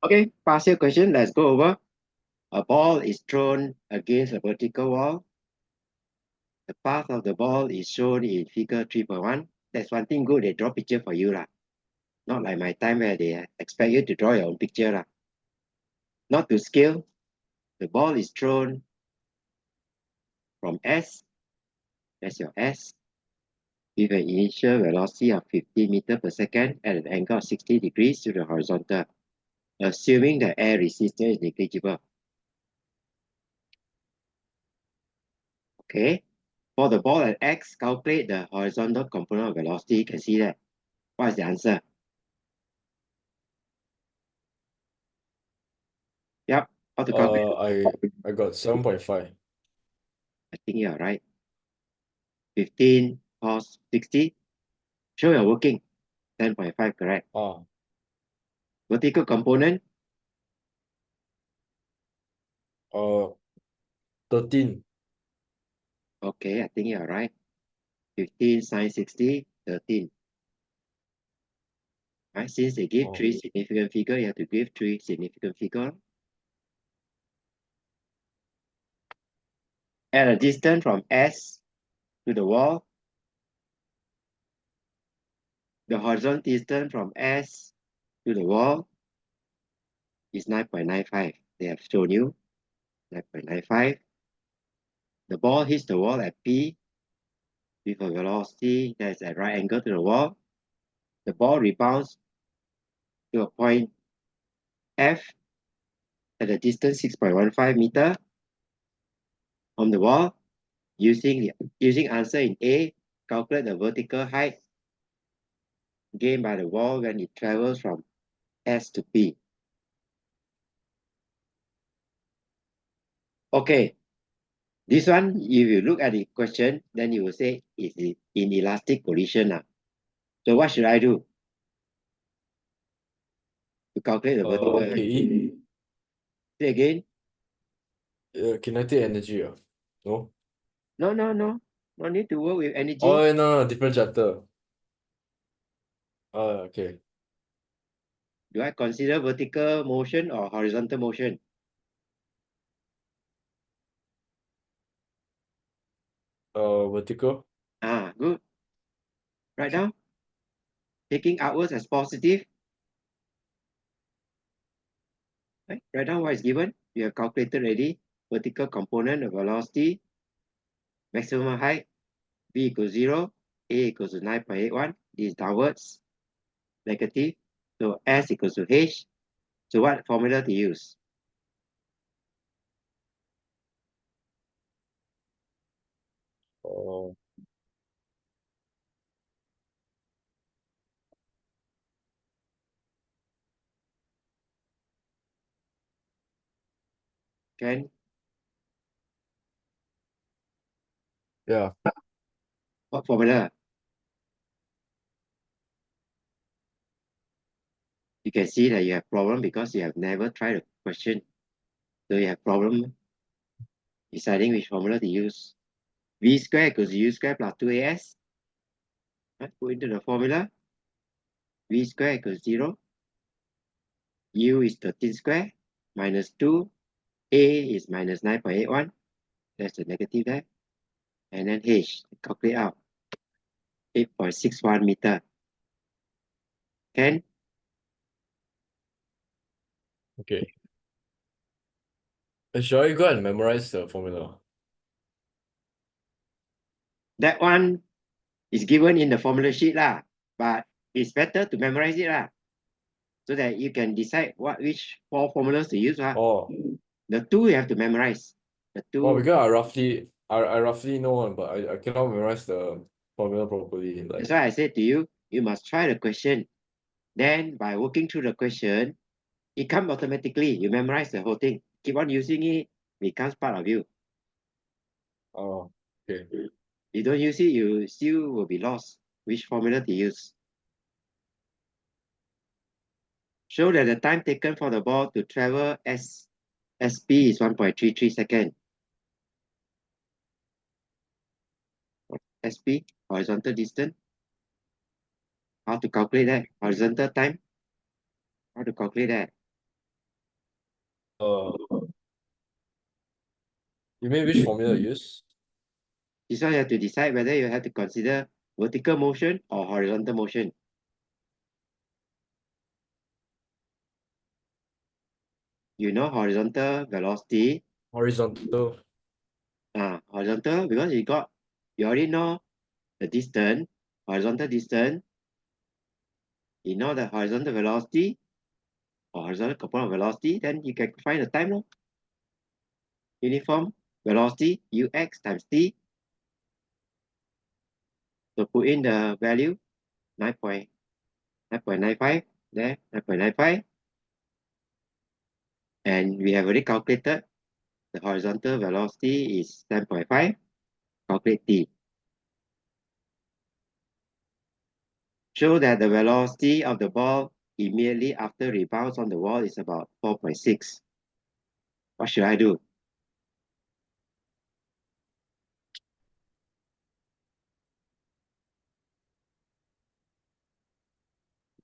Okay, past year question, let's go over. A ball is thrown against a vertical wall. The path of the ball is shown in figure 3.1. That's one thing good, they draw picture for you lah. Not like my time where they expect you to draw your own picture lah. Not to scale, the ball is thrown from S, that's your S, with an initial velocity of 50 meters per second at an angle of 60 degrees to the horizontal, assuming the air resistance is negligible. Okay, for the ball at X, calculate the horizontal component of velocity. You can see that. What is the answer? Yep, how to calculate? I got 7.5. I think you're right. 15 cos 60. Show you're working. 10.5, correct. Vertical component, 13. okay, I think you're right. 15 sine 60, 13. Right, since they give three significant figure, you have to give three significant figure. At a distance from S to the wall, the horizontal distance from S to the wall is 9.95. They have shown you 9.95. The ball hits the wall at P with a velocity that's at right angle to the wall. The ball rebounds to a point F at a distance 6.15 meter from the wall. Using answer in A, calculate the vertical height gained by the wall when it travels from S to P. Okay, this one, if you look at the question, then you will say it's in elastic collision. So what should I do to calculate the vertical height? KE. Say again? Kinetic energy. No? No. No need to work with energy. Oh, no, different chapter. Okay. Do I consider vertical motion or horizontal motion? Vertical. Good. Write down. Taking outwards as positive. Right? Write down what is given. You have calculated already. Vertical component of velocity. Maximum height. V equals 0. A equals to 9.81. This is downwards. Negative. So S equals to H. So what formula to use? Can? Yeah. What formula? You can see that you have problem because you have never tried a question. So you have problem deciding which formula to use. V squared equals U squared plus 2AS. Right? Put into the formula. V squared equals 0. U is 13 squared minus 2. A is minus 9.81. That's the negative there. And then H, calculate out. 8.61 meter. Can? Okay. Should I go and memorize the formula? That one is given in the formula sheet lah. But it's better to memorize it lah. So that you can decide which four formulas to use lah. The two you have to memorize. The two. Because I roughly know one, but I cannot memorize the formula properly. That's why I said to you, you must try the question. Then by working through the question, it comes automatically. You memorize the whole thing. Keep on using it, becomes part of you. Okay. You don't use it, you still will be lost. Which formula to use? Show that the time taken for the ball to travel SP is 1.33 seconds. SP, horizontal distance. How to calculate that? Horizontal time. How to calculate that? Uh, you mean which formula you use? This one you have to decide whether you have to consider vertical motion or horizontal motion. You know horizontal velocity. Horizontal. Horizontal because you already know the distance, horizontal distance. You know the horizontal velocity or horizontal component of velocity, then you can find the time. No? Uniform velocity ux times t. So put in the value 9.95 there, 9.95. And we have already calculated the horizontal velocity is 10.5. Calculate t. Show that the velocity of the ball immediately after rebounds on the wall is about 4.6. What should I do?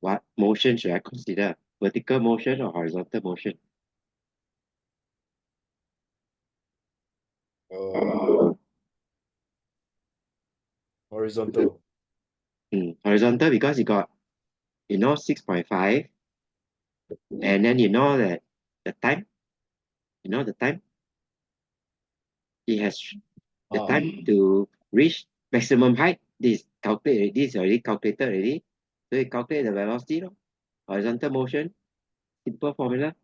What motion should I consider? Vertical motion or horizontal motion? Uh, Horizontal. Horizontal because you know 6.5, and then you know that the time, the time, it has the Ah, time to reach maximum height. This is already calculated already. So you calculate the velocity, no? Horizontal motion, simple formula.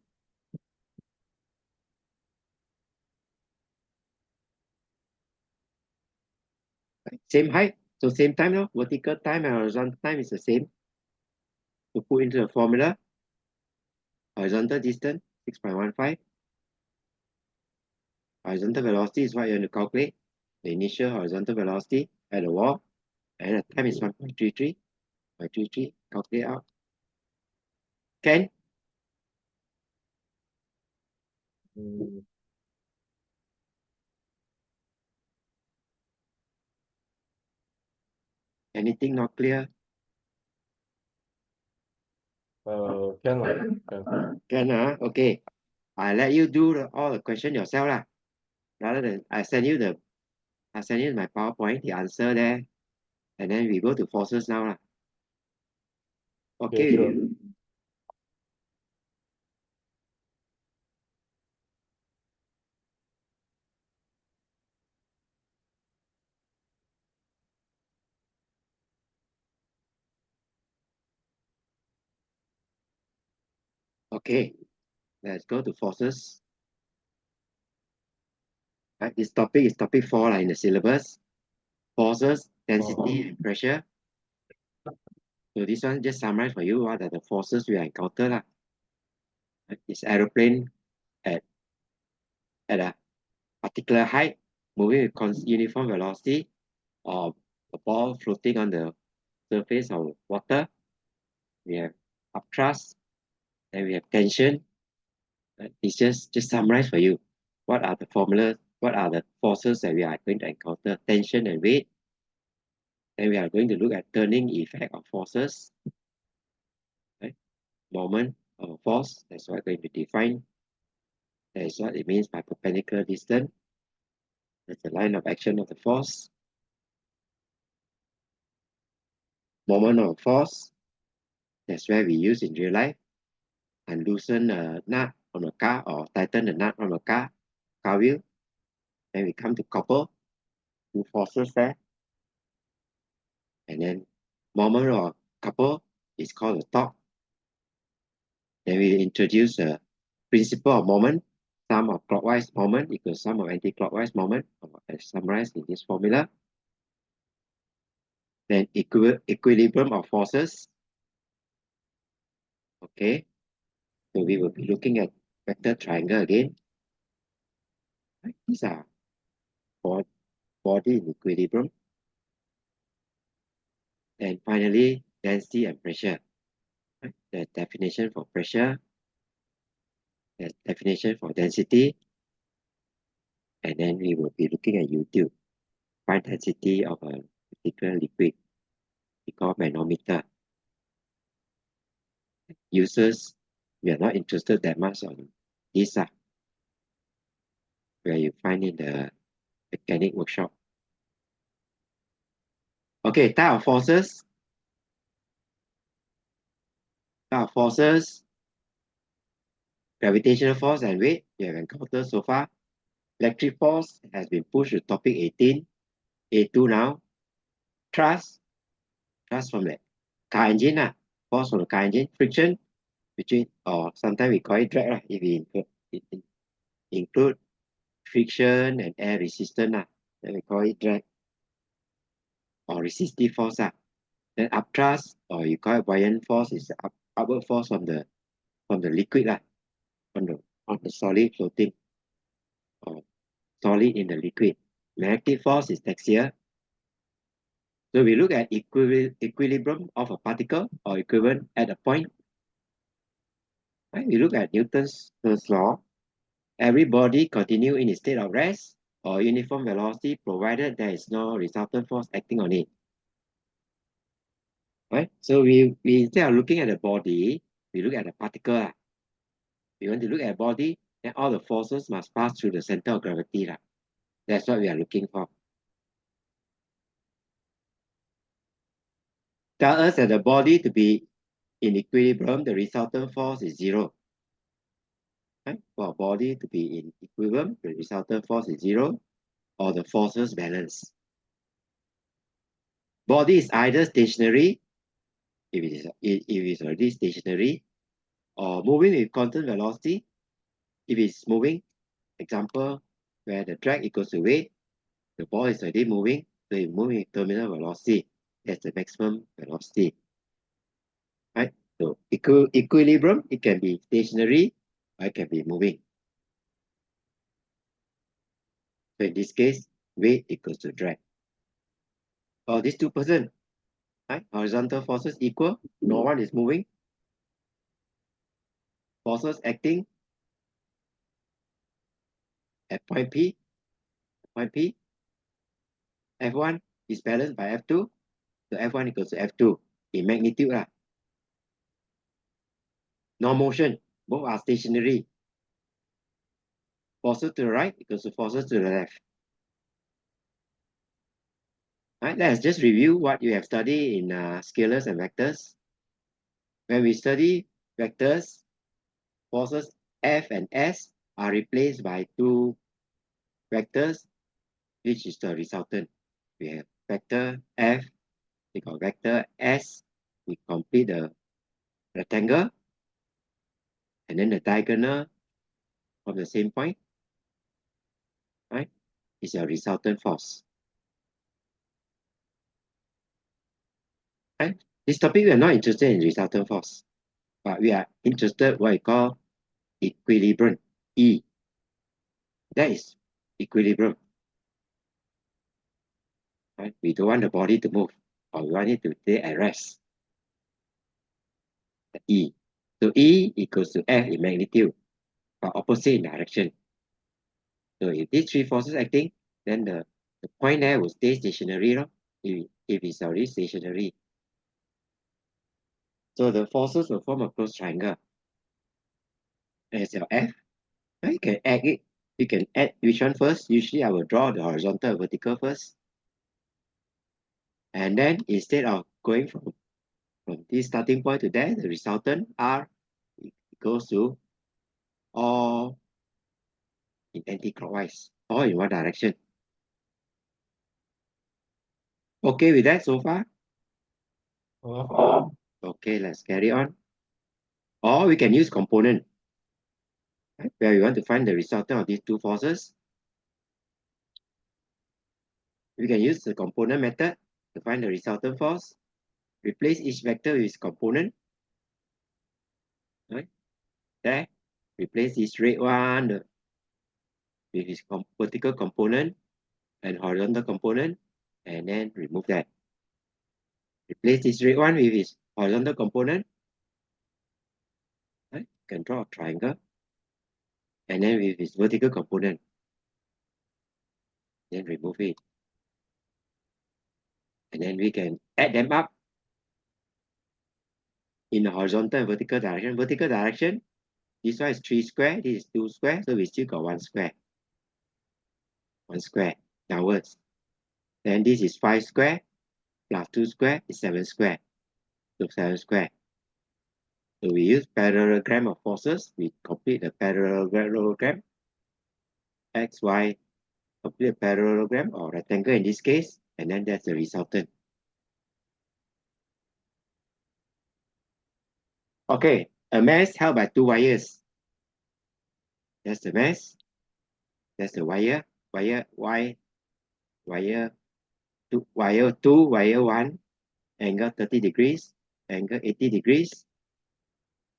Right? Same height, so same time, no? Vertical time and horizontal time is the same. To put into the formula, horizontal distance 6.15. Horizontal velocity is what you want to calculate. The initial horizontal velocity at the wall, and the time is 1.33. 1.33, calculate out. Can mm, anything not clear? can lah, can. Can, okay. I let you do all the question yourself lah. Rather than I send you my PowerPoint, the answer there, and then we go to forces now lah. Okay, Okay. sure. Okay, let's go to forces. Right, this topic is topic 4 in the syllabus. Forces, density, and pressure. So this one just summarize for you what are the forces we encounter lah. Right, this aeroplane at a particular height, moving with uniform velocity, or a ball floating on the surface of water. We have upthrust, and we have tension. It's just summarize for you. What are the formulas? What are the forces that we are going to encounter? Tension and weight. Then we are going to look at turning effect of forces. Right? Moment of force. That's what we're going to define. That is what it means by perpendicular distance. That's the line of action of the force. Moment of force. That's where we use in real life. And loosen a nut on a car or tighten the nut on a car wheel. Then we come to couple. Two forces there. And then moment of couple is called a torque. Then we introduce a principle of moment. Sum of clockwise moment equals sum of anti-clockwise moment, as summarized in this formula. Then equilibrium of forces. Okay, so we will be looking at vector triangle again. Right? These are body in equilibrium. And finally, density and pressure. Right? The definition for pressure, the definition for density, and then we will be looking at YouTube. Find density of a particular liquid. We call manometer. Users, we are not interested that much on this. where you find in the mechanic workshop. Okay, type of forces. Type of forces, gravitational force and weight you have encountered so far. Electric force has been pushed to topic 18. A2 now. Thrust from the car engine, force from the car engine. Friction between, or sometimes we call it drag, if we include friction and air resistance, then we call it drag or resistive force. Then upthrust, or you call it buoyant force, is the upward force from the liquid, on the solid floating or solid in the liquid. Magnetic force is axial. So we look at equilibrium of a particle or equivalent at a point. Right? We look at Newton's first law. Every body continue in a state of rest or uniform velocity provided there is no resultant force acting on it. Right? So we instead of looking at the body, we look at the particle. We want to look at a body, then all the forces must pass through the center of gravity. That's what we are looking for. Tell us that the body to be in equilibrium, the resultant force is 0. Right? For a body to be in equilibrium, the resultant force is 0, or the forces balance. Body is either stationary, if it is already stationary, or moving with constant velocity. If it's moving, example, where the drag equals to weight, the ball is already moving, so it's moving with terminal velocity. That's the maximum velocity. Right? So equilibrium, it can be stationary, or it can be moving. So in this case, weight equals to drag. For these two persons, right? Horizontal forces equal, no one is moving. Forces acting at point P, F1 is balanced by F2, so F1 equals to F2 in magnitude. No motion, both are stationary. Forces to the right equals to forces to the left. Right, let's just review what you have studied in scalars and vectors. When we study vectors, forces F and S are replaced by two vectors, which is the resultant. We have vector F, we got vector S, we complete the rectangle, and then the diagonal from the same point, right, is your resultant force. Right? This topic, we are not interested in resultant force, but we are interested in what we call equilibrium, E. That is equilibrium. Right? We don't want the body to move, or we want it to stay at rest. The E. So E equals to F in magnitude, but opposite in direction. So if these three forces acting, then the point there will stay stationary, if it's already stationary. So the forces will form a closed triangle. As your F, right? You can add it. You can add which one first. Usually I will draw the horizontal and vertical first. And then instead of going from this starting point to there, the resultant R goes to all in anti-clockwise, all in one direction. Okay with that so far? Okay, let's carry on. Or we can use component, right, where we want to find the resultant of these two forces. We can use the component method to find the resultant force. Replace each vector with its component. Right? There, replace this red one with its vertical component and horizontal component, and then remove that. Replace this red one with its horizontal component. Right? You can draw a triangle, and then with its vertical component, then remove it. And then we can add them up in the horizontal and vertical direction. Vertical direction, this one is 3 square, this is 2 square, so we still got 1 square. 1 square downwards. Then this is 5 square plus 2 square is 7 square. So 7 square. So we use parallelogram of forces. We complete the parallelogram. X, Y, complete a parallelogram or rectangle in this case. And then that's the resultant. Okay, a mass held by 2 wires. That's the mass. That's the wire. Wire Y. Wire 2, wire 2, wire 1. Angle 30 degrees. Angle 80 degrees.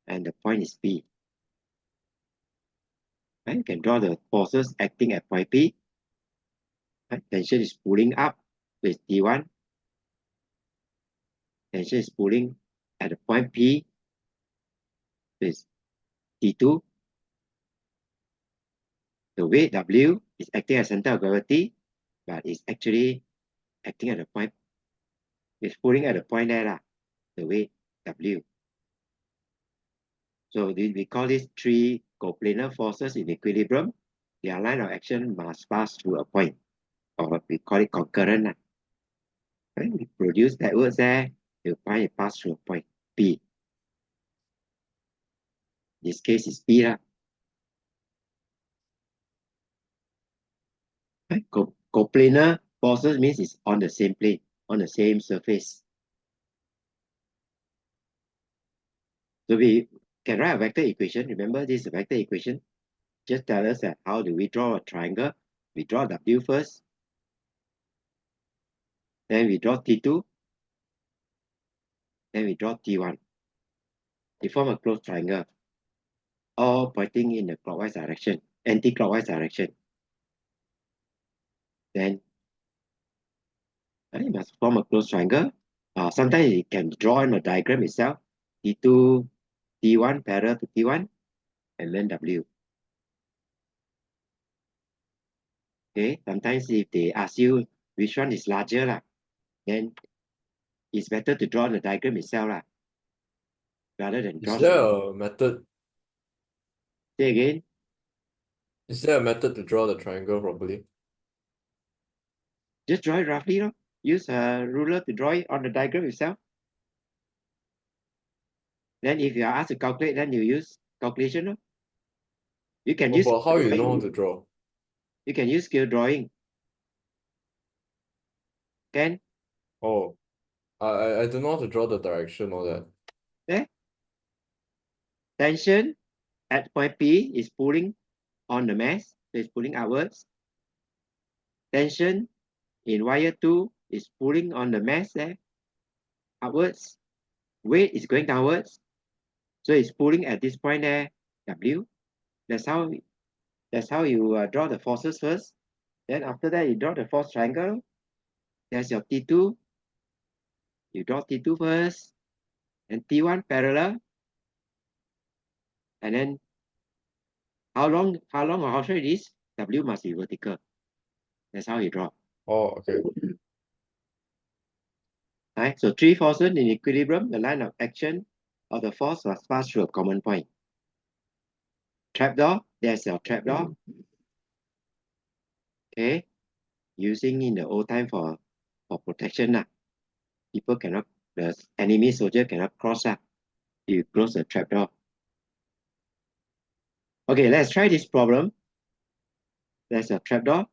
And the point is P. Right? You can draw the forces acting at point P. Right? Tension is pulling up with T1. Tension is pulling at the point P with T2. The weight W is acting at center of gravity, but it's actually acting at the point. It's pulling at the point there, the weight W. So we call this 3 coplanar forces in equilibrium. Their line of action must pass through a point, or we call it concurrent. Right? We produce backwards there, you find it pass through a point P. This case is P. Right? Coplanar forces means it's on the same plane, on the same surface. So we can write a vector equation. Remember, this is a vector equation. Just tell us that how do we draw a triangle. We draw W first. Then we draw T2. Then we draw T1. They form a closed triangle, all pointing in the clockwise direction, anti-clockwise direction. Then you must form a closed triangle. Sometimes you can draw in the diagram itself. T2, T1 parallel to T1, and then W. Okay, sometimes if they ask you which one is larger, then it's better to draw the diagram itself, rather than draw. Is there a method? Say again. Is there a method to draw the triangle properly? Just draw it roughly. Use a ruler to draw it on the diagram itself. Then if you are asked to calculate, then you use calculation. You can use But how you know how to draw? You can use scale drawing. Can? Oh, I don't know how to draw the direction or that. Tension at point P is pulling on the mass, so it's pulling outwards. Tension in wire 2 is pulling on the mass there, upwards. Weight is going downwards, so it's pulling at this point there, W. That's how you draw the forces first. Then after that, you draw the force triangle. There's your T2. You draw T2 first, and T1 parallel. And then how long or how short it is, W must be vertical. That's how you draw. Oh, okay. Right? So 3 forces in equilibrium, the line of action of the force must pass through a common point. Trapdoor, there's your trapdoor. Okay. Using in the old time for protection. People cannot, the enemy soldier cannot cross. You close the trapdoor. Okay, let's try this problem. There's a trapdoor.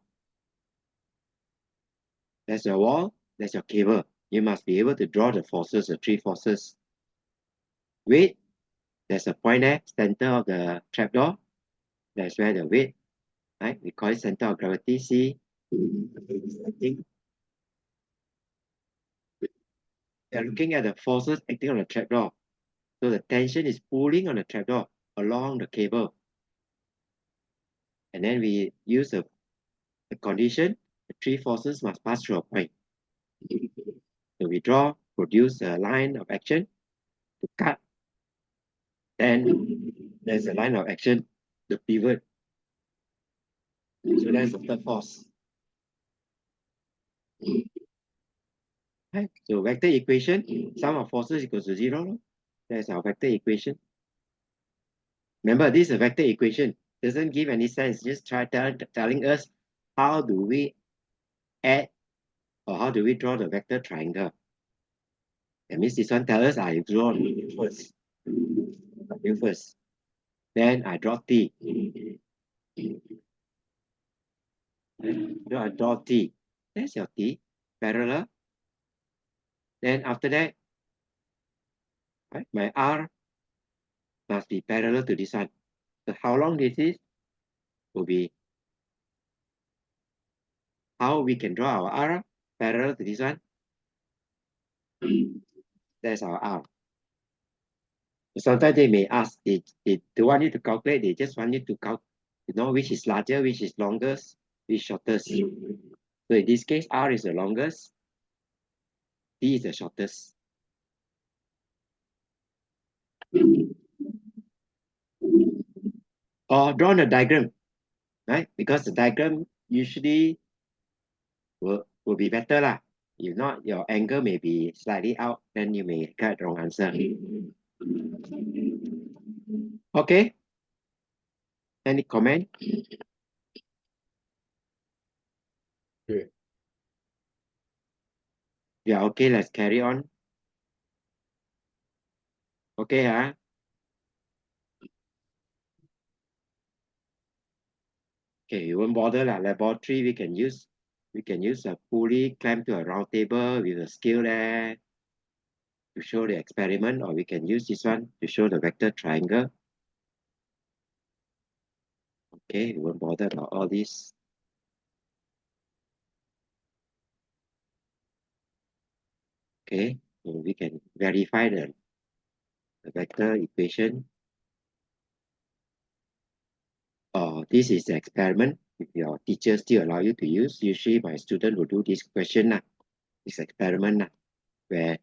There's a wall. There's your cable. You must be able to draw the forces, the 3 forces. Weight, there's a point there, center of the trapdoor. That's where the weight, right? We call it center of gravity, C. I think they're looking at the forces acting on the trapdoor. So the tension is pulling on the trapdoor along the cable. And then we use the condition, the 3 forces must pass through a point. So we produce a line of action to cut. Then there's a line of action, the pivot. So that's the third force. Right? So vector equation, sum of forces equals to 0. That's our vector equation. Remember, this is a vector equation. Doesn't give any sense. Just try telling us how do we add or how do we draw the vector triangle? That means this one tells us I draw first. You first. Then I draw T. I draw T. There's your T. Parallel. Then after that, right, my R must be parallel to this one. So how long this is will be how we can draw our R parallel to this one. That's our R. Sometimes they may ask, they don't want you to calculate, they just want you to know which is larger, which is longest, which is shortest. So in this case, R is the longest, T is the shortest. Or draw a diagram, right? Because the diagram usually will be better lah. If not, your angle may be slightly out, then you may get wrong answer. Okay. Any comment? Okay. Yeah, okay, let's carry on. Okay, huh? Okay, you won't bother lah. Laboratory, we can use a pulley clamp to a round table with a scale there to show the experiment, or we can use this one to show the vector triangle. Okay, we won't bother about all this. Okay, so we can verify the vector equation. This is the experiment. If your teacher still allow you to use, usually my student will do this question, this experiment, where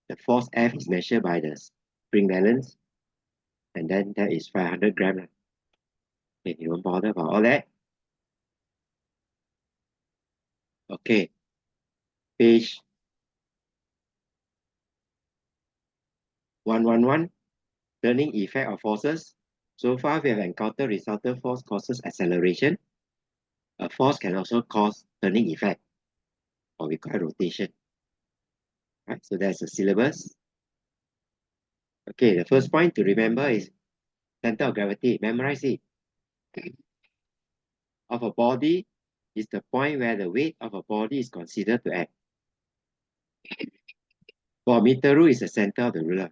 the force F is measured by the spring balance, and then that is 500 grams. Okay, you won't bother about all that. Okay, page 111, turning effect of forces. So far, we have encountered resultant force causes acceleration. A force can also cause turning effect, or we call it rotation. Right, so that's the syllabus. Okay, the first point to remember is center of gravity. Memorize it. Of a body is the point where the weight of a body is considered to act. For a meter rule is the center of the ruler.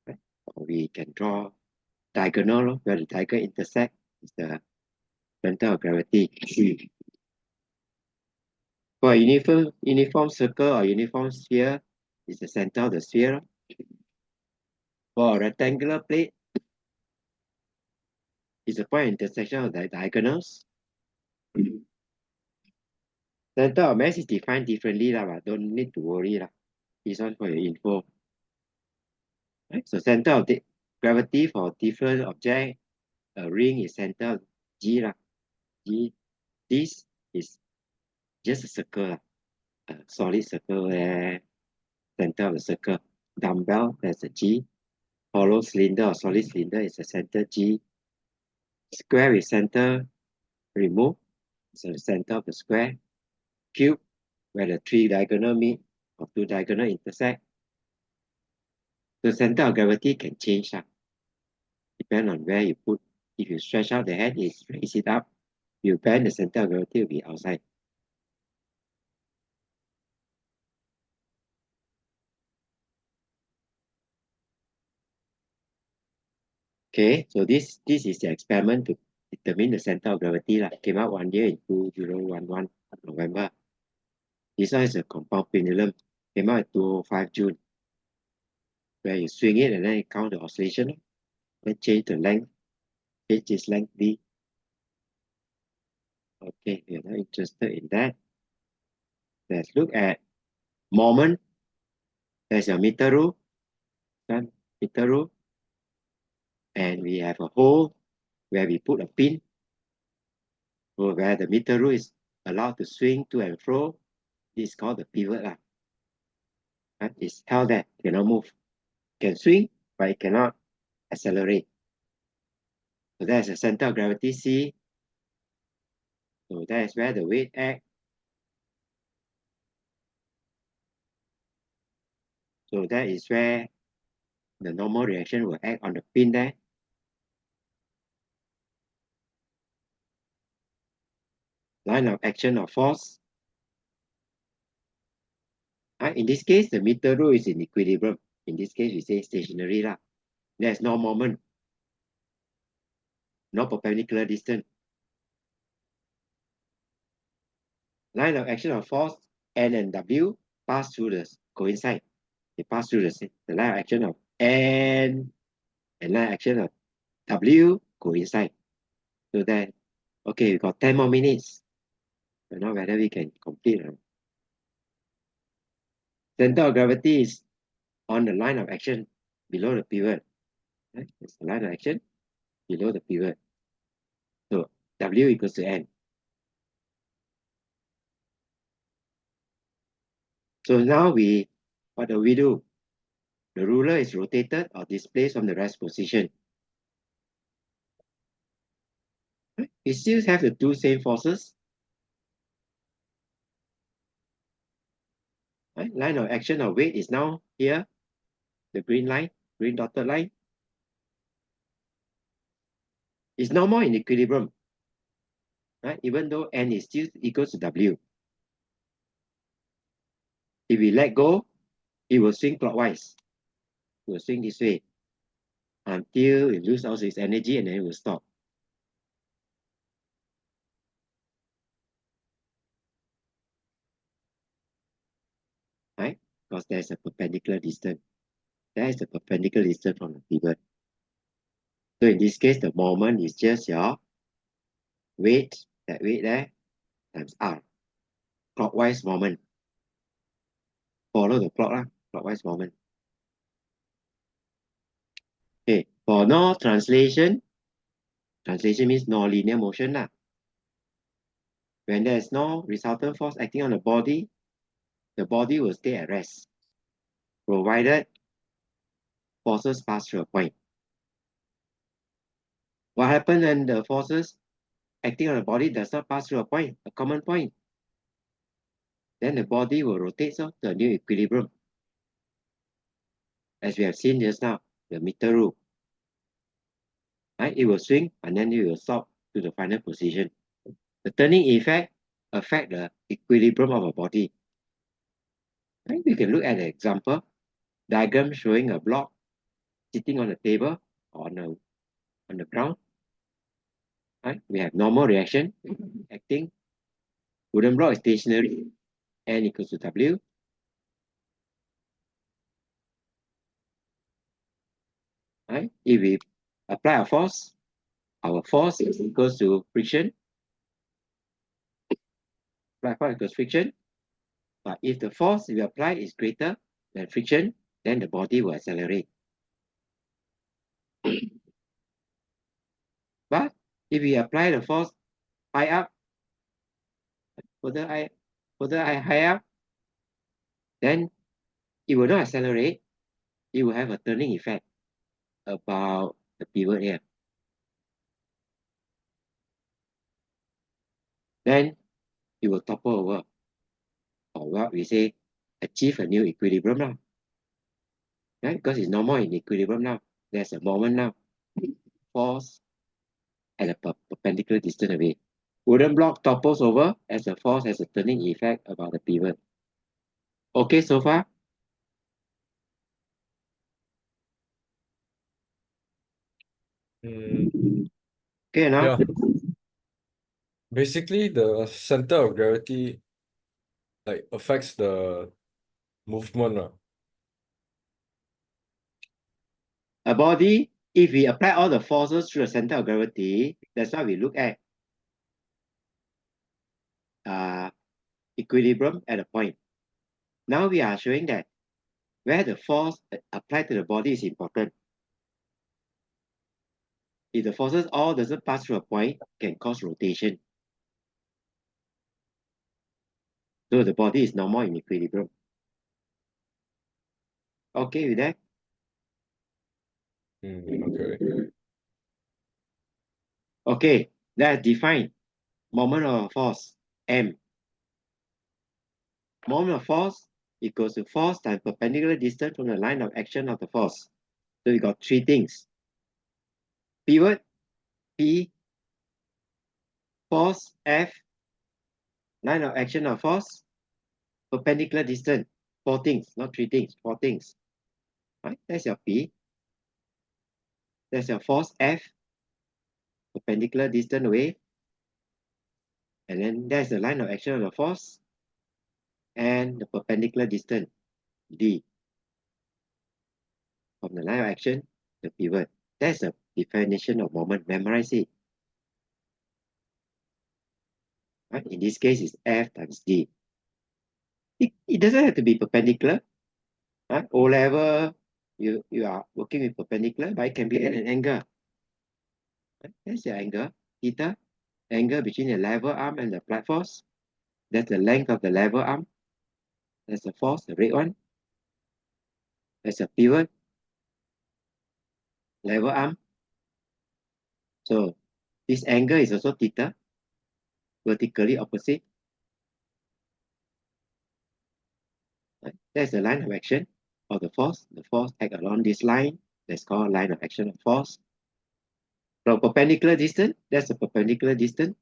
Right? Or we can draw diagonal where the diagonal intersect is the center of gravity. For a uniform circle or uniform sphere is the center of the sphere. For a rectangular plate is the point intersection of the diagonals. Center of mass is defined differently, but don't need to worry. This one for your info. Right? So center of the gravity for different object, a ring is center of G. G. This is just a circle, a solid circle there, center of the circle. Dumbbell, that's a G. Hollow cylinder or solid cylinder is a center G. Square with center removed, so the center of the square. Cube, where the three diagonal meet or two diagonal intersect. The center of gravity can change, depend on where you put. If you stretch out the hand, raise it up. You bend, the center of gravity will be outside. Okay, so this is the experiment to determine the center of gravity. Came out one year in 2011 November. This one is a compound pendulum. Came out in 2005 June. Where you swing it and then you count the oscillation. Then change the length. Change this length D. Okay, you're not interested in that. Let's look at moment. There's a meter rule. Meter rule. And we have a hole where we put a pin. So where the meter rule is allowed to swing to and fro. This is called the pivot. It's held there, cannot move. Can swing, but it cannot accelerate. So there's a center of gravity C. So that is where the weight acts. So that is where the normal reaction will act on the pin there. Line of action of force. In this case, the meter rule is in equilibrium. In this case, we say stationary lah. There's no moment, no perpendicular distance. Line of action of force N and W pass through the coincide. They pass through the line of action of N and line of action of W coincide. So that, okay, we got 10 more minutes. I don't know whether we can complete. Center of gravity is on the line of action below the pivot. Right? It's the line of action below the pivot. So W equals to N. So now what do we do? The ruler is rotated or displaced from the rest position. Right? We still have the two same forces. Right? Line of action of weight is now here, the green line, green dotted line. It's no more in equilibrium, right? Even though N is still equals to W. If we let go, it will swing clockwise. It will swing this way until it loses all its energy and then it will stop. Right? Because there's a perpendicular distance. There is a perpendicular distance from the pivot. So in this case, the moment is just your weight, that weight there, times R. Clockwise moment. Follow the clock, clockwise moment. Okay, for no translation, translation means no linear motion lah. When there is no resultant force acting on the body will stay at rest, provided forces pass through a point. What happens when the forces acting on the body does not pass through a point, a common point? Then the body will rotate to a new equilibrium. As we have seen just now, the meter rule. Right? It will swing and then it will stop to the final position. The turning effect affects the equilibrium of a body. Right? We can look at an example diagram showing a block sitting on the table or on the ground. Right? We have normal reaction acting. Wooden block is stationary. N equals to W. Right? If we apply a force, our force is equals to friction. Apply force equals friction. But if the force we apply is greater than friction, then the body will accelerate. But if we apply the force high up, further high up, then it will not accelerate. It will have a turning effect about the pivot here. Then it will topple over, or what we say, achieve a new equilibrium now. Right? Because it's no more in equilibrium now. There's a moment now. Force at a perpendicular distance away. Wooden block topples over as the force has a turning effect about the pivot. Okay, so far? Okay, now? Yeah. Basically, the center of gravity like affects the movement. A body, if we apply all the forces through the center of gravity, that's why we look at equilibrium at a point. Now we are showing that where the force applied to the body is important. If the forces all doesn't pass through a point, can cause rotation. So the body is no more in equilibrium. Okay with that? Okay. Okay, let's define moment of force, M. Moment of force equals to force times perpendicular distance from the line of action of the force. So we got three things. Pivot, P, force, F, line of action of force, perpendicular distance. Four things, not three things, four things. Right? That's your P. That's your force, F, perpendicular distance away. And then there's the line of action of the force and the perpendicular distance, D. From the line of action, the pivot. That's the definition of moment. Memorize it. Right? In this case, it's F times D. It doesn't have to be perpendicular. Right? O level, you are working with perpendicular, but it can be at an angle. Right? That's the angle, theta. Angle between the lever arm and the flat force. That's the length of the lever arm. That's the force, the red one. That's a pivot, lever arm. So this angle is also theta, vertically opposite. Right? That's the line of action of the force. The force acts along this line. That's called line of action of force. From perpendicular distance, that's the perpendicular distance.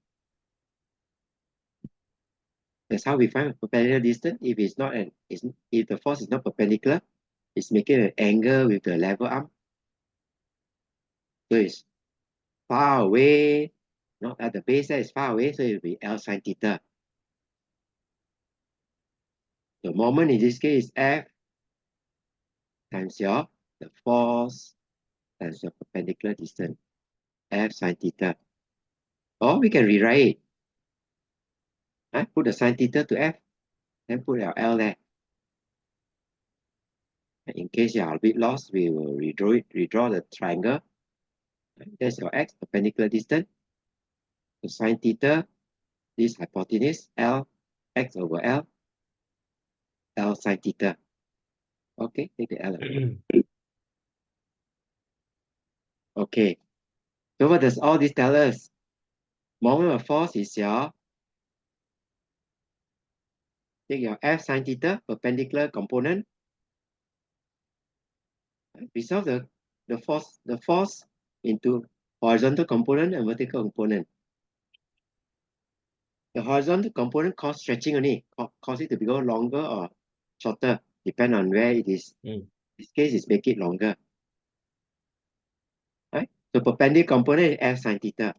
That's how we find a perpendicular distance. If it's not if the force is not perpendicular, it's making an angle with the lever arm. So it's far away, not at the base there is far away, so it will be L sine theta. The moment in this case is F times the force times your perpendicular distance, F sine theta. Or we can rewrite it. Put the sine theta to F, then put our L there. In case you are a bit lost, we will redraw the triangle. That's your X, perpendicular distance. So sine theta, this hypotenuse, L, X over L, L sine theta. Okay, take the L away. Okay, so what does all this tell us? Moment of force is take your F sine theta, perpendicular component. Resolve the force into horizontal component and vertical component. The horizontal component cause stretching only, cause it to become longer or shorter, depend on where it is. In this case, is make it longer. Right? So perpendicular component is F sine theta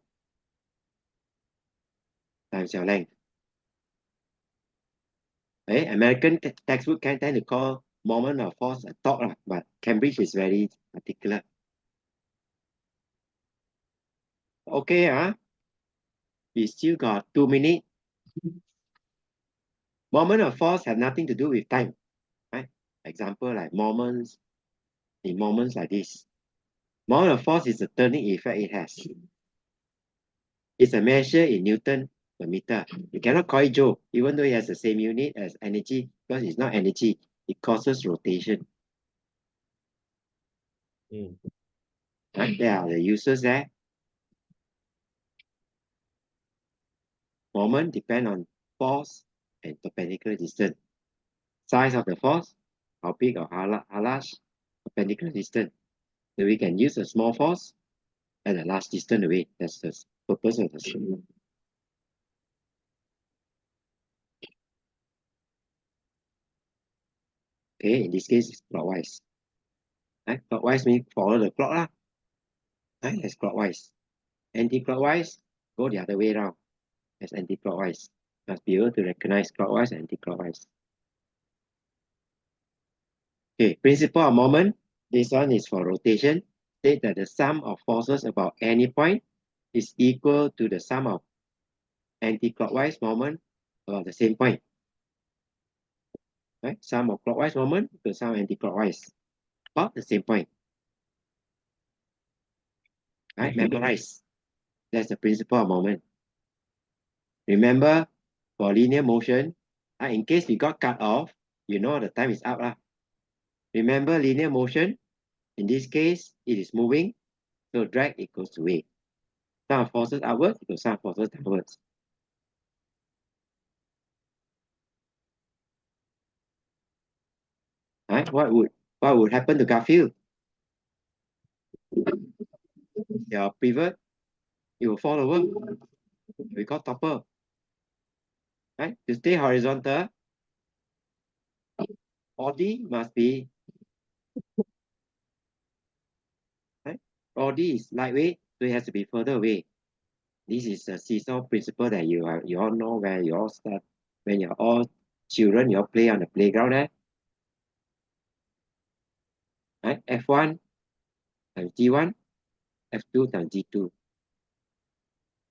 times your length. Okay? American textbook can tend to call moment of force a torque, but Cambridge is very particular. Okay, we still got 2 minutes. Moment of force have nothing to do with time. Right? Example like moments, in moments like this. Moment of force is the turning effect it has. It's a measure in Newton per meter. You cannot call it Joule, even though it has the same unit as energy, because it's not energy. It causes rotation. Right? There are the uses there. Moment depend on force and perpendicular distance. Size of the force, how big or how large, perpendicular distance. So we can use a small force and a large distance away. That's the purpose of the symbol. Okay, in this case, it's clockwise. Right? Clockwise means follow the clock lah. Right? That's clockwise. Anti-clockwise, go the other way around. That's anti-clockwise. Must be able to recognize clockwise and anti-clockwise. Okay, principle of moment. This one is for rotation. State that the sum of forces about any point is equal to the sum of anti-clockwise moment about the same point. Right? Sum of clockwise moment to sum of anti-clockwise about the same point. Right? Memorize. That's the principle of moment. Remember, for linear motion, in case we got cut off, you know the time is up lah. Remember linear motion, in this case, it is moving, so drag equals to weight. Sum of forces upwards equals sum of forces downwards. Right? What would happen to Garfield? Your pivot, it will fall over. We call topple. Right? To stay horizontal, body must be, right? Body is lightweight, so it has to be further away. This is a seesaw principle that you all know where you all start when you're all children, you all play on the playground there. Right? F1 times G1, F2 times G2.